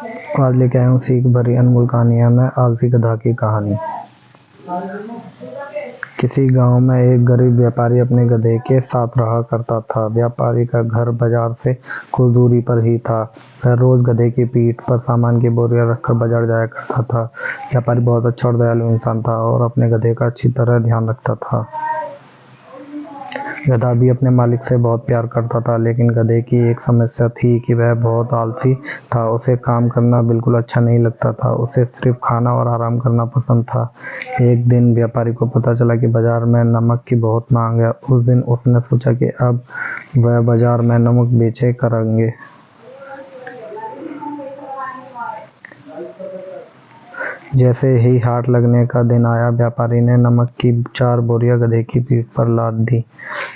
आज लेके आया हूँ सीख भरी अनमोल कहानियाँ में आलसी गधा की कहानी। किसी गांव में एक गरीब व्यापारी अपने गधे के साथ रहा करता था। व्यापारी का घर बाजार से कुछ दूरी पर ही था। वह रोज गधे की पीठ पर सामान की बोरियां रखकर बाजार जाया करता था। व्यापारी बहुत अच्छा और दयालु इंसान था और अपने गधे का अच्छी तरह ध्यान रखता था। गधा भी अपने मालिक से बहुत प्यार करता था, लेकिन गधे की एक समस्या थी कि वह बहुत आलसी था। उसे काम करना बिल्कुल अच्छा नहीं लगता था। उसे सिर्फ खाना और आराम करना पसंद था। एक दिन व्यापारी को पता चला कि बाजार में नमक की बहुत मांग है। उस दिन उसने सोचा कि अब वह बाजार में नमक बेचे करेंगे। जैसे ही हाट लगने का दिन आया, व्यापारी ने नमक की 4 बोरियां गधे की पीठ पर लाद दी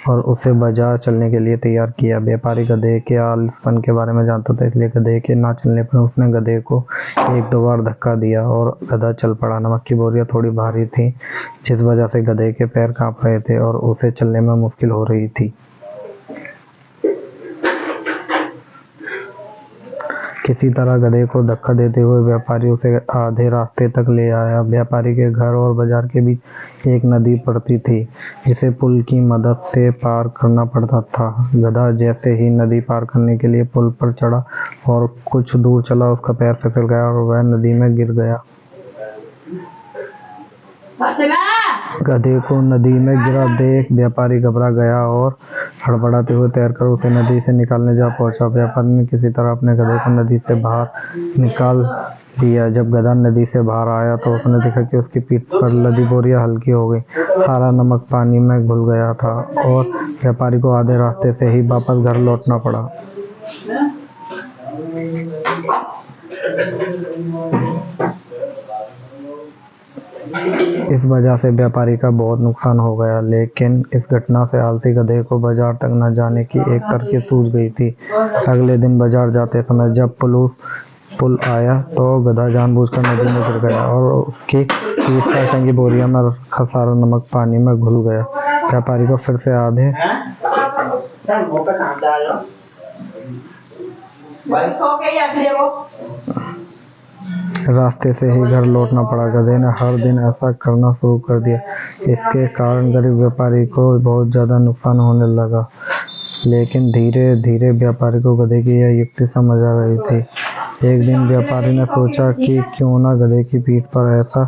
और उसे बाजार चलने के लिए तैयार किया। व्यापारी गधे के आलसपन के बारे में जानता था, इसलिए गधे के ना चलने पर उसने गधे को 1-2 बार धक्का दिया और गधा चल पड़ा। नमक की बोरियां थोड़ी भारी थी, जिस वजह से गधे के पैर कांप रहे थे और उसे चलने में मुश्किल हो रही थी। किसी तरह गधे को धक्का देते हुए व्यापारी उसे आधे रास्ते तक ले आया। व्यापारी के घर और बाजार के बीच एक नदी पड़ती थी, जिसे पुल की मदद से पार करना पड़ता था। गधा जैसे ही नदी पार करने के लिए पुल पर चढ़ा और कुछ दूर चला, उसका पैर फिसल गया और वह नदी में गिर गया। गधे को नदी में गिरा देख व्यापारी घबरा गया और हड़बड़ाते हुए तैरकर उसे नदी से निकालने जा पहुंचा। व्यापारी ने किसी तरह अपने गधे को नदी से बाहर निकाल लिया। जब गधा नदी से बाहर आया तो उसने देखा कि उसकी पीठ पर लदी बोरियां हल्की हो गई। सारा नमक पानी में घुल गया था और व्यापारी को आधे रास्ते से ही वापस घर लौटना पड़ा। इस वजह से व्यापारी का बहुत नुकसान हो गया, लेकिन इस घटना से आलसी गधे को बाजार तक न जाने की एक तरकीब सूझ गई थी। अगले दिन बाजार जाते समय जब पुल आया तो गधा जानबूझकर नदी में गिर गया और उसकी पीठ पर टंगी बोरियां में रखा सारा नमक पानी में घुल गया। व्यापारी को फिर से आधे रास्ते से ही घर लौटना पड़ा। गधे ने हर दिन ऐसा करना शुरू कर दिया। इसके कारण गरीब व्यापारी को बहुत ज़्यादा नुकसान होने लगा, लेकिन धीरे धीरे व्यापारी को गधे की यह युक्ति समझ आ गई थी। एक दिन व्यापारी ने सोचा कि क्यों ना गधे की पीठ पर ऐसा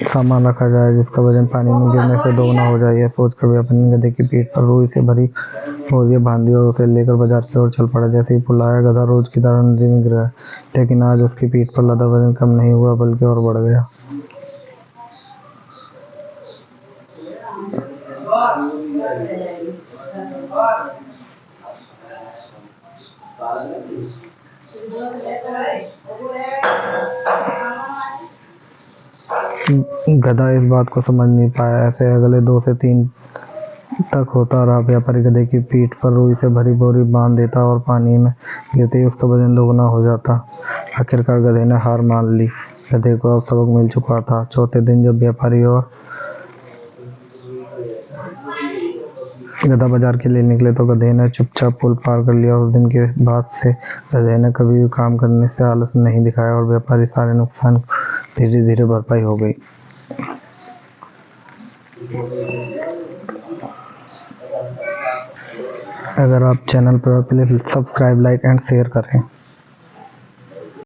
सामान रखा जाए जिसका वजन पानी में गिरने से दोगुना हो जाए। यह सोचकर व्यापारी ने गधे की पीठ पर रुई से भरी बोरियां बांधी और उसे लेकर बाजार की ओर चल पड़ा। जैसे ही पुल आया, गधा रोज की तरह नदी में गिर गया, लेकिन आज उसकी पीठ पर लदा वजन कम नहीं हुआ बल्कि और बढ़ गया। गधा इस बात को समझ नहीं पाया। ऐसे अगले 2 से 3 तक होता रहा। व्यापारी गधे की पीठ पर रुई से भरी बोरी बांध देता और पानी में गिरते ही उसका वजन दोगुना हो जाता। आखिरकार गधे ने हार मान ली। गधे को अब सबक मिल चुका था। चौथे दिन जब व्यापारी और गधा बाजार के लिए निकले तो गधे ने चुपचाप पुल पार कर लिया। उस दिन के बाद से गधे ने कभी भी काम करने से आलस नहीं दिखाया और व्यापारी सारे नुकसान धीरे धीरे भरपाई हो गई। अगर आप चैनल पर please subscribe, like and share करें।